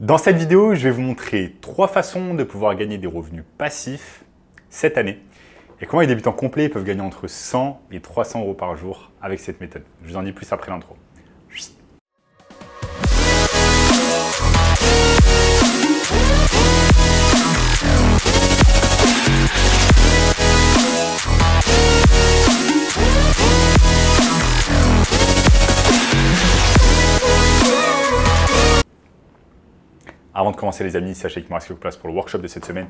Dans cette vidéo, je vais vous montrer 3 façons de pouvoir gagner des revenus passifs cette année et comment les débutants complets peuvent gagner entre 100 et 300 euros par jour avec cette méthode. Je vous en dis plus après l'intro. Avant de commencer les amis, sachez qu'il me reste quelques places pour le workshop de cette semaine.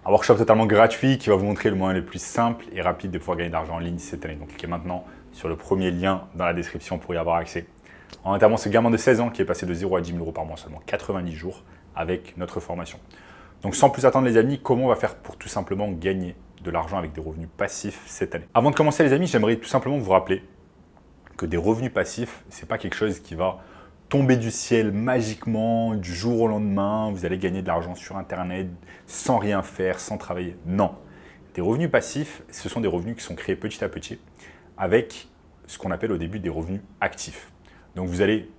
Un workshop totalement gratuit qui va vous montrer le moyen le plus simple et rapide de pouvoir gagner de l'argent en ligne cette année. Donc cliquez maintenant sur le premier lien dans la description pour y avoir accès. En notamment ce gamin de 16 ans qui est passé de 0 à 10 000 euros par mois en seulement 90 jours avec notre formation. Donc sans plus attendre les amis, comment on va faire pour tout simplement gagner de l'argent avec des revenus passifs cette année? Avant de commencer les amis, j'aimerais tout simplement vous rappeler que des revenus passifs, ce n'est pas quelque chose qui va tomber du ciel magiquement, du jour au lendemain, vous allez gagner de l'argent sur Internet sans rien faire, sans travailler. Non. Des revenus passifs, ce sont des revenus qui sont créés petit à petit avec ce qu'on appelle au début des revenus actifs. Donc vous allez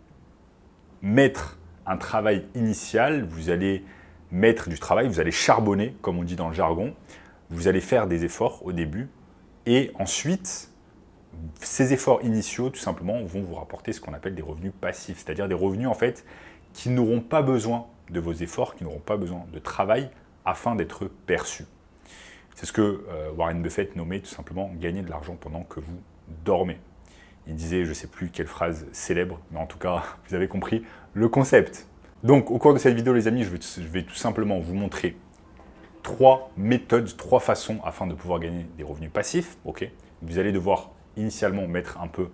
mettre un travail initial, vous allez mettre du travail, vous allez charbonner, comme on dit dans le jargon, vous allez faire des efforts au début et ensuite, ces efforts initiaux, tout simplement, vont vous rapporter ce qu'on appelle des revenus passifs, c'est-à-dire des revenus en fait qui n'auront pas besoin de vos efforts, qui n'auront pas besoin de travail afin d'être perçus. C'est ce que Warren Buffett nommait tout simplement gagner de l'argent pendant que vous dormez. Il disait, je ne sais plus quelle phrase célèbre, mais en tout cas, vous avez compris le concept. Donc, au cours de cette vidéo, les amis, je vais tout simplement vous montrer 3 méthodes, 3 façons afin de pouvoir gagner des revenus passifs. Ok, vous allez devoir initialement mettre un peu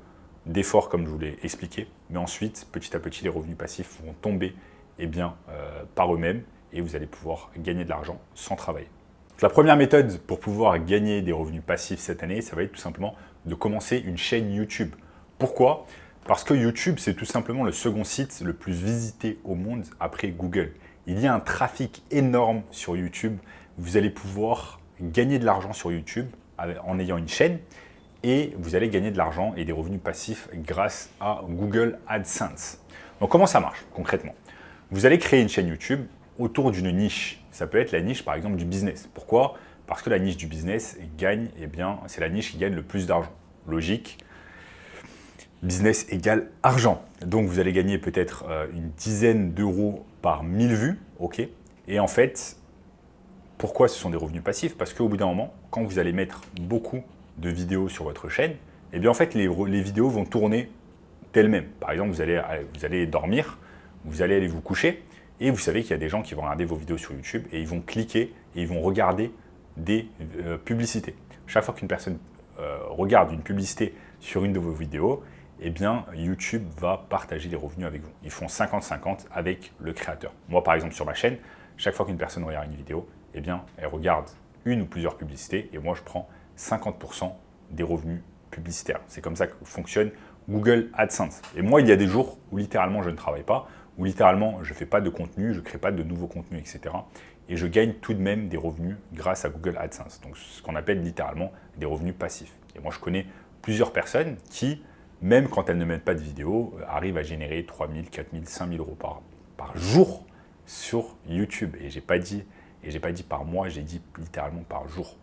d'effort comme je vous l'ai expliqué, mais ensuite, petit à petit, les revenus passifs vont tomber par eux-mêmes et vous allez pouvoir gagner de l'argent sans travailler. Donc, la première méthode pour pouvoir gagner des revenus passifs cette année, ça va être tout simplement de commencer une chaîne YouTube. Pourquoi? Parce que YouTube, c'est tout simplement le second site le plus visité au monde après Google. Il y a un trafic énorme sur YouTube. Vous allez pouvoir gagner de l'argent sur YouTube en ayant une chaîne et vous allez gagner de l'argent et des revenus passifs grâce à Google AdSense. Donc comment ça marche concrètement? Vous allez créer une chaîne YouTube autour d'une niche. Ça peut être la niche par exemple du business. Pourquoi? Parce que la niche du business gagne, c'est la niche qui gagne le plus d'argent. Logique. Business égale argent. Donc vous allez gagner peut-être une dizaine d'euros par 1000 vues. Ok. Et en fait, pourquoi ce sont des revenus passifs? Parce qu'au bout d'un moment, quand vous allez mettre beaucoup de vidéos sur votre chaîne, et bien en fait les vidéos vont tourner d'elles-mêmes. Par exemple, vous allez dormir, vous allez aller vous coucher, et vous savez qu'il y a des gens qui vont regarder vos vidéos sur YouTube et ils vont cliquer et ils vont regarder des publicités. Chaque fois qu'une personne regarde une publicité sur une de vos vidéos, eh bien YouTube va partager les revenus avec vous. Ils font 50-50 avec le créateur. Moi par exemple sur ma chaîne, chaque fois qu'une personne regarde une vidéo, eh bien elle regarde une ou plusieurs publicités et moi je prends 50% des revenus publicitaires. C'est comme ça que fonctionne Google AdSense. Et moi, il y a des jours où littéralement je ne travaille pas, où littéralement je ne fais pas de contenu, je ne crée pas de nouveaux contenus, etc. Et je gagne tout de même des revenus grâce à Google AdSense. Donc ce qu'on appelle littéralement des revenus passifs. Et moi, je connais plusieurs personnes qui, même quand elles ne mettent pas de vidéo, arrivent à générer 3 000, 4 000, 5 000 euros par jour sur YouTube. Et j'ai pas dit par mois, j'ai dit littéralement par jour.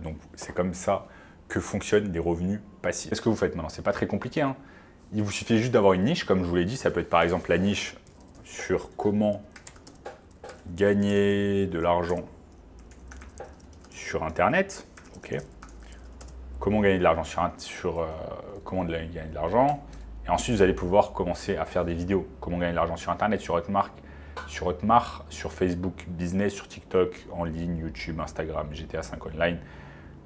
Donc c'est comme ça que fonctionnent les revenus passifs. Qu'est-ce que vous faites maintenant? C'est pas très compliqué, hein. Il vous suffit juste d'avoir une niche, comme je vous l'ai dit. Ça peut être par exemple la niche sur comment gagner de l'argent sur Internet. Ok. Comment gagner de l'argent comment gagner de l'argent. Et ensuite, vous allez pouvoir commencer à faire des vidéos. Comment gagner de l'argent sur Internet, sur Hotmart, sur Facebook Business, sur TikTok, en ligne, YouTube, Instagram, GTA 5 Online.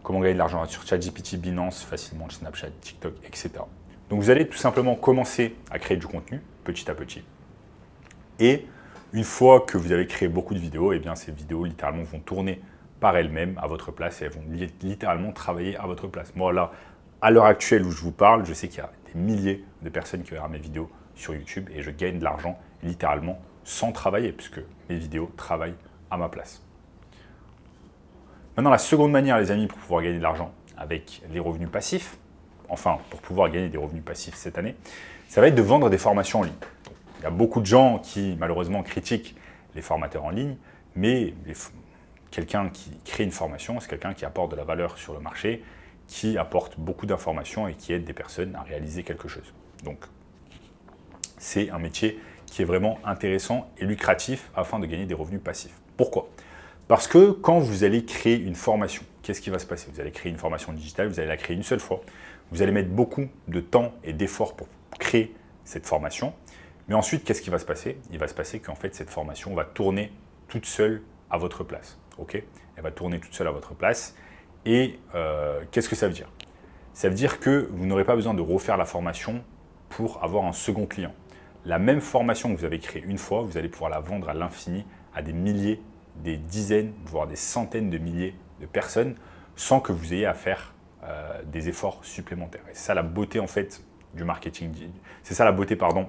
Comment gagner de l'argent sur ChatGPT, Binance, facilement, Snapchat, TikTok, etc. Donc vous allez tout simplement commencer à créer du contenu petit à petit. Et une fois que vous avez créé beaucoup de vidéos, eh bien ces vidéos littéralement vont tourner par elles-mêmes à votre place et elles vont littéralement travailler à votre place. Moi là, à l'heure actuelle où je vous parle, je sais qu'il y a des milliers de personnes qui regardent mes vidéos sur YouTube et je gagne de l'argent littéralement sans travailler, puisque mes vidéos travaillent à ma place. Maintenant, la seconde manière, les amis, pour pouvoir gagner de l'argent avec les revenus passifs, enfin, pour pouvoir gagner des revenus passifs cette année, ça va être de vendre des formations en ligne. Donc, Il y a beaucoup de gens qui, malheureusement, critiquent les formateurs en ligne, mais quelqu'un qui crée une formation, c'est quelqu'un qui apporte de la valeur sur le marché, qui apporte beaucoup d'informations et qui aide des personnes à réaliser quelque chose. Donc, c'est un métier qui est vraiment intéressant et lucratif afin de gagner des revenus passifs. Pourquoi? Parce que quand vous allez créer une formation, qu'est-ce qui va se passer? Vous allez créer une formation digitale, vous allez la créer une seule fois. Vous allez mettre beaucoup de temps et d'efforts pour créer cette formation. Mais ensuite, qu'est-ce qui va se passer? Il va se passer qu'en fait, cette formation va tourner toute seule à votre place. Okay, elle va tourner toute seule à votre place. Et qu'est-ce que ça veut dire? Ça veut dire que vous n'aurez pas besoin de refaire la formation pour avoir un second client. La même formation que vous avez créée une fois, vous allez pouvoir la vendre à l'infini à des milliers, des dizaines, voire des centaines de milliers de personnes sans que vous ayez à faire des efforts supplémentaires. Et c'est ça la beauté en fait du marketing. C'est ça la beauté, pardon,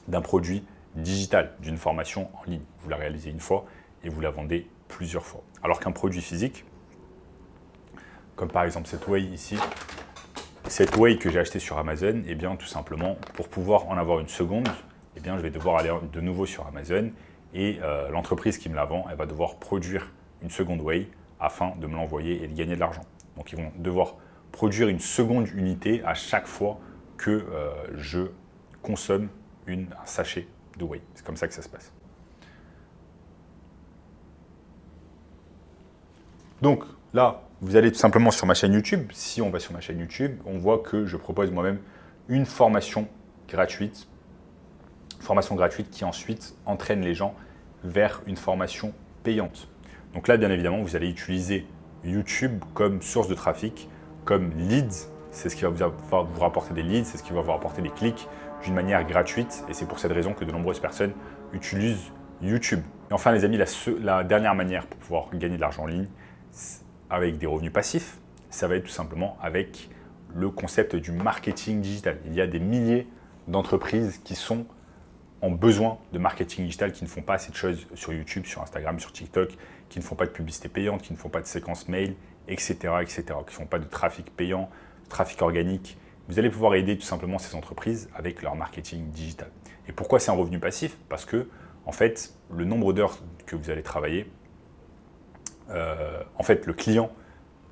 d'un produit digital, d'une formation en ligne. Vous la réalisez une fois et vous la vendez plusieurs fois. Alors qu'un produit physique, comme par exemple cette whey ici, cette whey que j'ai achetée sur Amazon, eh bien tout simplement, pour pouvoir en avoir une seconde, eh bien, je vais devoir aller de nouveau sur Amazon et l'entreprise qui me la vend, elle va devoir produire une seconde whey afin de me l'envoyer et de gagner de l'argent. Donc ils vont devoir produire une seconde unité à chaque fois que je consomme un sachet de whey. C'est comme ça que ça se passe. Donc là, vous allez tout simplement sur ma chaîne YouTube. Si on va sur ma chaîne YouTube, on voit que je propose moi-même une formation gratuite qui ensuite entraîne les gens vers une formation payante. Donc là, bien évidemment, vous allez utiliser YouTube comme source de trafic, comme leads. C'est ce qui va vous rapporter des leads, c'est ce qui va vous rapporter des clics d'une manière gratuite. Et c'est pour cette raison que de nombreuses personnes utilisent YouTube. Et enfin, les amis, la dernière manière pour pouvoir gagner de l'argent en ligne, avec des revenus passifs, ça va être tout simplement avec le concept du marketing digital. Il y a des milliers d'entreprises qui sont en besoin de marketing digital, qui ne font pas assez de choses sur YouTube, sur Instagram, sur TikTok, qui ne font pas de publicité payante, qui ne font pas de séquences mail, etc., etc., qui ne font pas de trafic payant, trafic organique. Vous allez pouvoir aider tout simplement ces entreprises avec leur marketing digital. Et pourquoi c'est un revenu passif? Parce que, en fait, le nombre d'heures que vous allez travailler, en fait, le client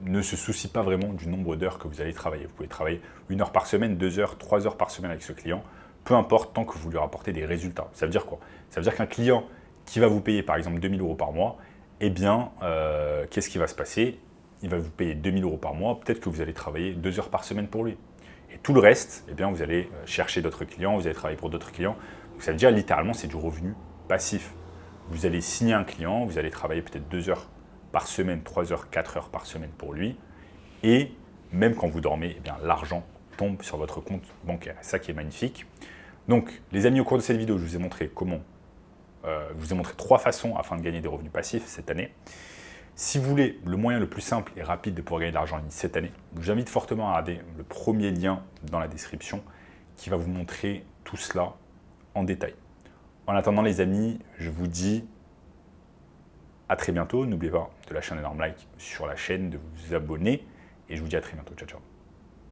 ne se soucie pas vraiment du nombre d'heures que vous allez travailler. Vous pouvez travailler 1 heure par semaine, 2 heures, 3 heures par semaine avec ce client, peu importe tant que vous lui rapportez des résultats. Ça veut dire quoi? Ça veut dire qu'un client qui va vous payer par exemple 2 000 € par mois, eh bien, qu'est-ce qui va se passer? Il va vous payer 2 000 € par mois, peut-être que vous allez travailler 2 heures par semaine pour lui. Et tout le reste, eh bien, vous allez chercher d'autres clients, vous allez travailler pour d'autres clients. Donc, ça veut dire littéralement, c'est du revenu passif. Vous allez signer un client, vous allez travailler peut-être 2 heures par semaine, 3 heures, 4 heures par semaine pour lui. Et même quand vous dormez, eh bien, l'argent tombe sur votre compte bancaire. C'est ça qui est magnifique. Donc, les amis, au cours de cette vidéo, je vous ai montré je vous ai montré 3 façons afin de gagner des revenus passifs cette année. Si vous voulez le moyen le plus simple et rapide de pouvoir gagner de l'argent en ligne cette année, je vous invite fortement à regarder le premier lien dans la description qui va vous montrer tout cela en détail. En attendant, les amis, je vous dis à très bientôt. N'oubliez pas de lâcher un énorme like sur la chaîne, de vous abonner et je vous dis à très bientôt. Ciao, ciao.